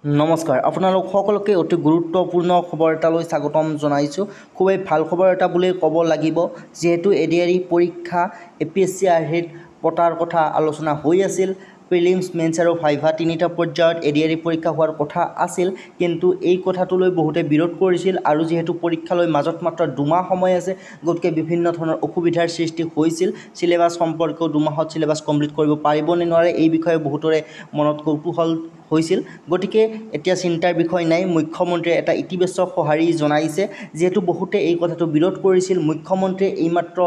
নমস্কাৰ, আপোনালোক সকলোকে অতি গুৰুত্বপূৰ্ণ খবৰ এটালৈ স্বাগতম জনাইছোঁ। খুবেই ভাল খবৰ এটা বুলি ক'ব লাগিব, যিহেতু এডিআৰই পৰীক্ষা APSC আৰ্হিত পতাৰ কথা আলোচনা হৈ আছিল। প্ৰিলিমছ, মেইনছ আৰু ভাইভা তিনিটা পৰ্যায়ত এডিআৰই পৰীক্ষা হোৱাৰ কথা আছিল, কিন্তু এই কথাটোলৈ বহুতে বিৰোধ কৰিছিল। আৰু যিহেতু পৰীক্ষালৈ মাজত মাত্ৰ 2 মাহ সময় আছে, গতিকে বিভিন্ন ধৰণৰ অসুবিধাৰ সৃষ্টি হৈছিল। চিলেবাছ সম্পৰ্কেও 2 মাহত চিলেবাছ কমপ্লিট কৰিব পাৰিব নে নোৱাৰে, এই বিষয়ে বহুতৰে মনত কৌতূহল হৈছিল। গতিকে এতিয়া চিন্তাৰ বিষয় নাই, মুখ্যমন্ত্ৰীয়ে এটা ইতিবাচক সঁহাৰি জনাইছে। যিহেতু বহুতে এই কথাটো বিৰোধ কৰিছিল, মুখ্যমন্ত্ৰীয়ে এইমাত্ৰ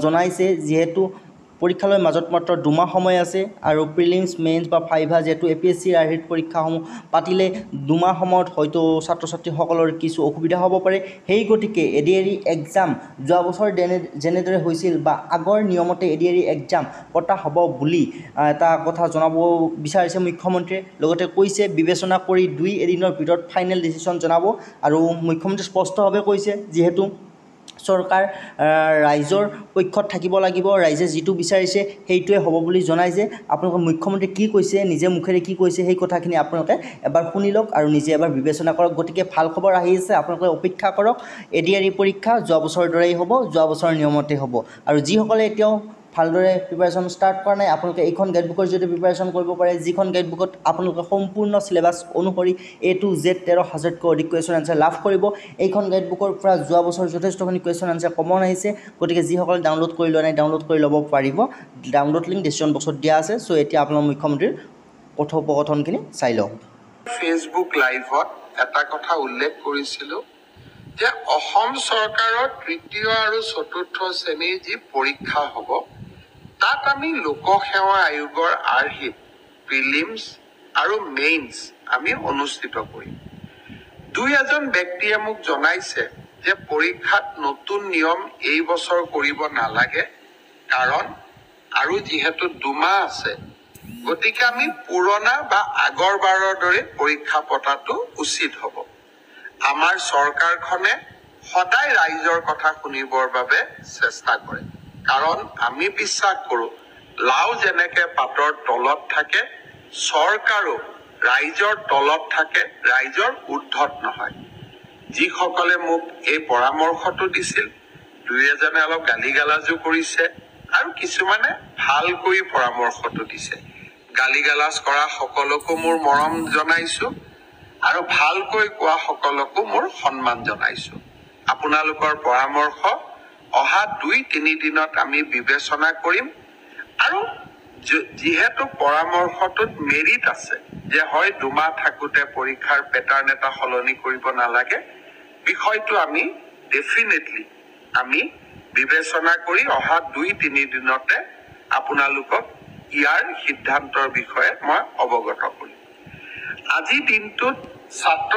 জনাইছে যিহেতু পৰীক্ষালৈ মাজত মাত্ৰ 2 মাহ সময় আছে আৰু প্ৰিলিমছ, মেইনছ বা ভাইভা যিহেতু APSCৰ আৰ্হিত পৰীক্ষাসমূহ পাতিলে 2 মাহ সময়ত হয়তো ছাত্ৰ ছাত্ৰীসকলৰ কিছু অসুবিধা হ'ব পাৰে। সেই গতিকে এডিআৰই এক্সাম যোৱা বছৰ যেনেদৰে হৈছিল বা আগৰ নিয়মতে এডিআৰই এক্সাম পতা হ'ব বুলি এটা কথা জনাব বিচাৰিছে মুখ্যমন্ত্ৰীয়ে। লগতে কৈছে বিবেচনা কৰি 2 এদিনৰ ভিতৰত ফাইনেল ডিচিশ্যন জনাব। আৰু মুখ্যমন্ত্ৰীয়ে স্পষ্টভাৱে কৈছে, যিহেতু চৰকাৰ ৰাইজৰ পক্ষত থাকিব লাগিব, ৰাইজে যিটো বিচাৰিছে সেইটোৱে হ'ব বুলি জনাইছে। আপোনালোকে মুখ্যমন্ত্ৰীয়ে কি কৈছে, নিজে মুখেৰে কি কৈছে, সেই কথাখিনি আপোনালোকে এবাৰ শুনি লওক আৰু নিজে এবাৰ বিবেচনা কৰক। গতিকে ভাল খবৰ আহি আছে, আপোনালোকে অপেক্ষা কৰক। এডিআৰই পৰীক্ষা যোৱা বছৰৰ দৰেই হ'ব, যোৱা বছৰৰ নিয়মতে হ'ব। আৰু যিসকলে এতিয়াও ভালদৰে প্ৰিপাৰেশ্যন ষ্টাৰ্ট কৰা নাই, আপোনালোকে এইখন গাইডবুকৰ যদি প্ৰিপাৰেশ্যন কৰিব পাৰে, যিখন গাইডবুকত আপোনালোকে সম্পূৰ্ণ চিলেবাছ অনুসৰি A to Z 13,000তকৈ অধিক কুৱেশ্যন আনচাৰ লাভ কৰিব। এইখন গাইডবুকৰ পৰা যোৱা বছৰ যথেষ্টখিনি কুৱেশ্যন আনচাৰ কমন আহিছে। গতিকে যিসকলে ডাউনলোড কৰি লোৱা নাই, ডাউনলোড কৰি ল'ব পাৰিব। ডাউনলোড লিংক ডিছক্ৰিপশ্যন বক্সত দিয়া আছে। চ' এতিয়া আপোনালোক মুখ্যমন্ত্ৰীৰ কথোপকথনখিনি চাই লওক। ফেচবুক লাইভত এটা কথা উল্লেখ কৰিছিলোঁ যে অসম চৰকাৰৰ তৃতীয় আৰু চতুৰ্থ শ্ৰেণীৰ যি পৰীক্ষা হ'ব, তাত আমি লোকসেৱা আয়োগৰ আৰ্হিত প্ৰিলিমছ আৰু মেইনছ আমি অনুষ্ঠিত কৰিম। 2-এজন ব্যক্তিয়ে মোক জনাইছে যে পৰীক্ষাত নতুন নিয়ম এই বছৰ কৰিব নালাগে, কাৰণ আৰু যিহেতু 2 মাহ আছে, গতিকে আমি পুৰণা বা আগৰবাৰৰ দৰে পৰীক্ষা পতাটো উচিত হ'ব। আমাৰ চৰকাৰখনে সদায় ৰাইজৰ কথা শুনিবৰ বাবে চেষ্টা কৰে, কাৰণ আমি বিশ্বাস কৰোঁ লাও যেনেকে পাতৰ তলত থাকে, চৰকাৰো ৰাইজৰ তলত থাকে, ৰাইজৰ ঊৰ্ধত নহয়। যিসকলে মোক এই পৰামৰ্শটো দিছিল, 2-এজনে অলপ গালি গালাজো কৰিছে আৰু কিছুমানে ভালকৈ পৰামৰ্শটো দিছে। গালি গালাজ কৰা সকলকো মোৰ মৰম জনাইছোঁ আৰু ভালকৈ কোৱা সকলকো মোৰ সন্মান জনাইছোঁ। আপোনালোকৰ পৰামৰ্শ অহা 2-3 দিনত আমি বিবেচনা কৰিম। আৰু যিহেতু পৰামৰ্শটোত মেৰিট আছে যে হয় 2 মাহ থাকোঁতে পৰীক্ষাৰ পেটাৰ্ণ এটা সলনি কৰিব নালাগে, বিষয়টো আমি ডেফিনেটলি আমি বিবেচনা কৰি অহা 2-3 দিনতে আপোনালোকক ইয়াৰ সিদ্ধান্তৰ বিষয়ে মই অৱগত কৰিম। আজি দিনটোত ছাত্ৰ